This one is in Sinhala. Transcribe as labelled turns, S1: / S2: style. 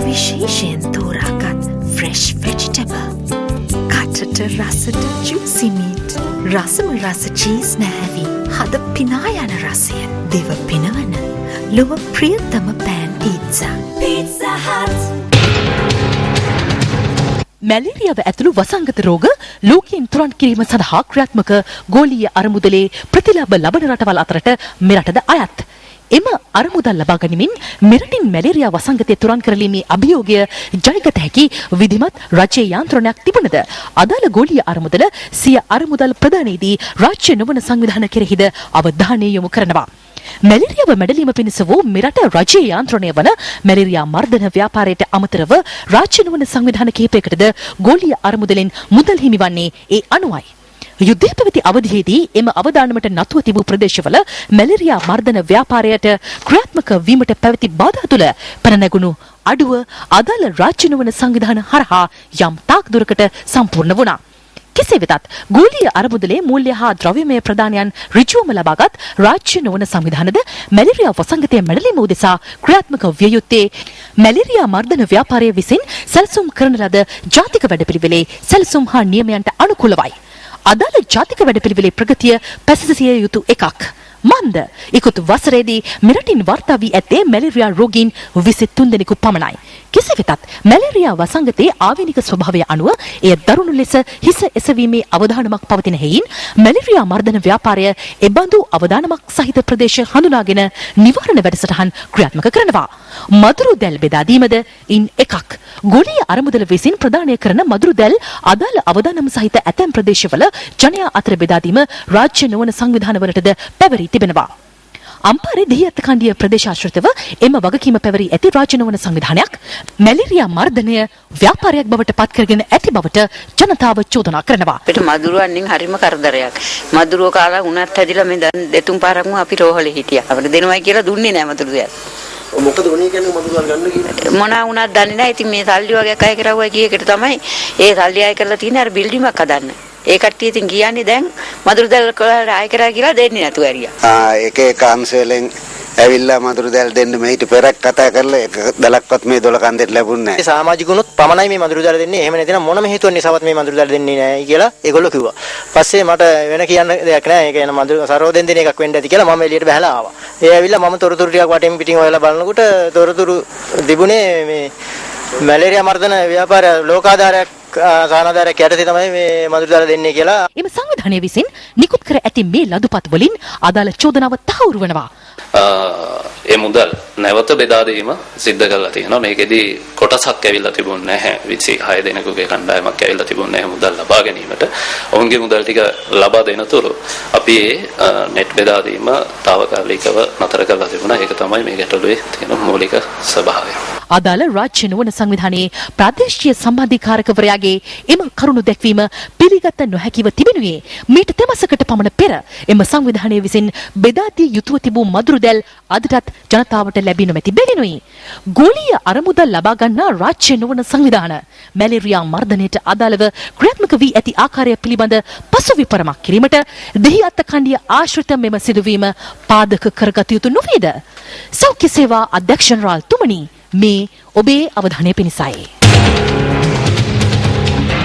S1: විශේෂයෙන් තෝරාගත් fresh vegetable. කටට රසට juicy meat. රසම රස cheese නැහැවි. හද පිනා යන රසය. දිව පිනවන ලොව ප්‍රියතම pan pizza. Pizza Hut.
S2: මැලේරියාව ඇතුළු වසංගත රෝග ලෝකයෙන් තුරන් කිරීම සඳහා ක්‍රියාත්මක ගෝලීය අරමුදලේ ප්‍රතිලාභ ලබන රටවල් අතරට මෙරටද අයත්. එම අරමුදල් ලබා ගනිමින් මෙරටින් මැලේරියා වසංගතය තුරන් කරලීමේ අභියෝගය ජයගත හැකි විධිමත් රජයේ යාන්ත්‍රණයක් තිබුණද අදාළ ගෝලීය අරමුදල සිය අරමුදල් ප්‍රදානයේදී රාජ්‍ය නොවන සංවිධාන කෙරෙහිද අවධානය යොමු කරනවා. මැලේරියාව මැඩලීම පිණිස වූ මෙරට රජයේ යාන්ත්‍රණය වන මැලේරියා මර්ධන ව්‍යාපාරයට අමතරව රාජ්‍ය නොවන සංවිධාන කිහිපයකටද ගෝලීය අරමුදලෙන් මුදල් හිමිවන්නේ ඒ අනුවයි. යුද්ධය පැවති අවධියේදී එම අවදානමට නතුව තිබූ ප්‍රදේශවල මැලේරියා මර්ධන ව්‍යාපාරයට ක්‍රියාත්මක වීමට පැවති බාධා තුළ පැන නැගුණු අඩුව අදාළ රාජ්‍ය නොවන සංවිධාන හරහා යම් තාක් දුරකට සම්පූර්ණ වුණා. කෙසේ වෙතත් ගෝලීය අරමුදලේ මූල්‍ය හා ද්‍රව්‍යමය ප්‍රදානයන් ඍජුවම ලබාගත් රාජ්‍ය නොවන සංවිධානද මැලේරියා වසංගතය මැඩලීම උදෙසා ක්‍රියාත්මක විය යුත්තේ මැලේරියා මර්ධන ව්‍යාපාරය විසින් සැලසුම් කරන ලද ජාතික වැඩපිළිවෙලේ සැලසුම් හා නියමයන්ට අනුකූලවයි. අදාළ ජාතික වැඩපිළිවෙලේ ප්‍රගතිය පැසසිය යුතු එකක්. මන්ද ඉකුත් වසරේදී මෙරටින් වාර්තා වී ඇත්තේ මැලේරියා රෝගීන් 23 දෙනෙකු පමණයි. කෙසේ වෙතත් මැලේරියා වසංගතයේ ආවේනික ස්වභාවය අනුව එය දරුණු ලෙස හිස එසවීමේ අවදානමක් පවතින හේයින් මැලේරියා මර්ධන ව්‍යාපාරය එබඳු අවදානමක් සහිත ප්‍රදේශ හඳුනාගෙන නිවාරණ වැඩසටහන් ක්‍රියාත්මක කරනවා. මදුරු දැල් බෙදා දීමද ඉන් එකක්. ගෝලීය අරමුදල විසින් ප්‍රදානය කරන මදුරු දැල් අදාළ අවදානම සහිත ඇතැම් ප්‍රදේශවල ජනයා අතර බෙදා දීම රාජ්‍ය නොවන සංවිධානවලටද පැවරී තිබෙනවා. අම්පාරේ දෙහිඅත්ත කණ්ඩිය ප්‍රදේශාශ්‍රිතව එම වගකීම පැවරී ඇති රාජ්‍ය නොවන සංවිධානයක් මැලේරියා මර්ධනය ව්‍යාපාරයක් බවට පත් කරගෙන ඇති බවට ජනතාව චෝදනා කරනවා.
S3: අපිට මදුරුවන්ගෙන් හරිම කරදරයක්. මදුරුව කාලා උණත් හැදිලා මේ දෙතුන් පාරක්ම අපි රෝහලේ හිටියා. අපිට දෙනවයි කියලා දුන්නේ නැහැ මදුරු දෙයක්.
S4: මොකද උනේ කියන්නේ මදුරුවල් ගන්න කියන්නේ?
S3: මොනවා වුණත් දන්නේ නැහැ. ඉතින් මේ සල්ලි වගේක් අය කරවුවා කිය එකට තමයි ඒ සල්ලි අය කරලා තියෙන්නේ අර බිල්ඩින්ගක් හදන්න. ඒ කට්ටිය ඉතින් කියන්නේ දැන් මදුරු දැල් ආය කරා කියලා දෙන්නේ නැතුව ඇරියා.
S5: එක එක අංශවලින් ඇවිල්ලා මදුරු දැල් දෙන්න මෙහිට පෙරක් කතා කරලා එක දලක්වත් මේ 12 කන්දේට ලැබුණේ නැහැ.
S4: සමාජිකුණුත් පමණයි මේ මදුරු දැල් දෙන්නේ. එහෙම නැතිනම් මොනම හේතුවක් නිසාවත් මේ මදුරු දැල් දෙන්නේ නැහැ කියලා ඒගොල්ලෝ කිව්වා. පස්සේ මට වෙන කියන්න දෙයක් නැහැ. ඒක එන මදුරු සරෝදෙන් දෙන එකක් වෙන්න ඇති කියලා මම එළියට බහලා ආවා. ඒ ඇවිල්ලා මම තොරතුරු ටිකක් වටේම පිටින් හොයලා බලනකොට තොරතුරු තිබුණේ මේ මැලේරියා මර්ධන ව්‍යාපාරය ලෝකාධාරයක් සානාධාරයක් යටතේ තමයි මේ මදුරු දැල් දෙන්නේ කියලා.
S2: එම සංවිධානය විසින් නිකුත් කර ඇති මේ ලදුපත් වලින් අදාළ චෝදනාව තහවුරු වෙනවා.
S6: ඒ මුදල් නැවත බෙදා දීම සිද්ධ කරලා තියෙනවා. මේකෙදී කොටසක් ඇවිල්ලා තිබුණේ නැහැ. 26 දෙනෙකුගේ කණ්ඩායමක් ඇවිල්ලා තිබුණේ නැහැ මුදල් ලබා ගැනීමට. ඔවුන්ගේ මුදල් ටික ලබා දෙනතුරු අපි ඒ net බෙදා දීම తాවකාලිකව නතර කරලා තිබුණා. ඒක තමයි මේ ගැටලුවේ තියෙන මූලික ස්වභාවය.
S2: අදාළ රාජ්‍ය නොවන සංවිධානයේ ප්‍රාදේශීය සම්බන්ධීකාරකවරයාගේ එම කරුණු දැක්වීම පිළිගත නොහැකිව තිබෙනුයේ මීට තෙමසකට පමණ පෙර එම සංවිධානය විසින් බෙදා දී යුතුව තිබූ මදුරු දැල් අදටත් ජනතාවට ලැබී නොමැති බැවිනුයි. ගෝලීය අරමුදල් ලබා ගන්නා රාජ්‍ය නොවන සංවිධාන මැලේරියා මර්ධනයට අදාළව ක්‍රියාත්මක වී ඇති ආකාරය පිළිබඳ පසුවිපරමක් කිරීමට දෙහිඅත්ත කණ්ඩිය ආශ්‍රිත මෙම සිදුවීම පාදක කරගත යුතු නොවේද? සෞඛ්‍ය සේවා අධ්‍යක්ෂ ජනරාල් තුමනි, මේ ඔබේ අවධානය පිණිසයි.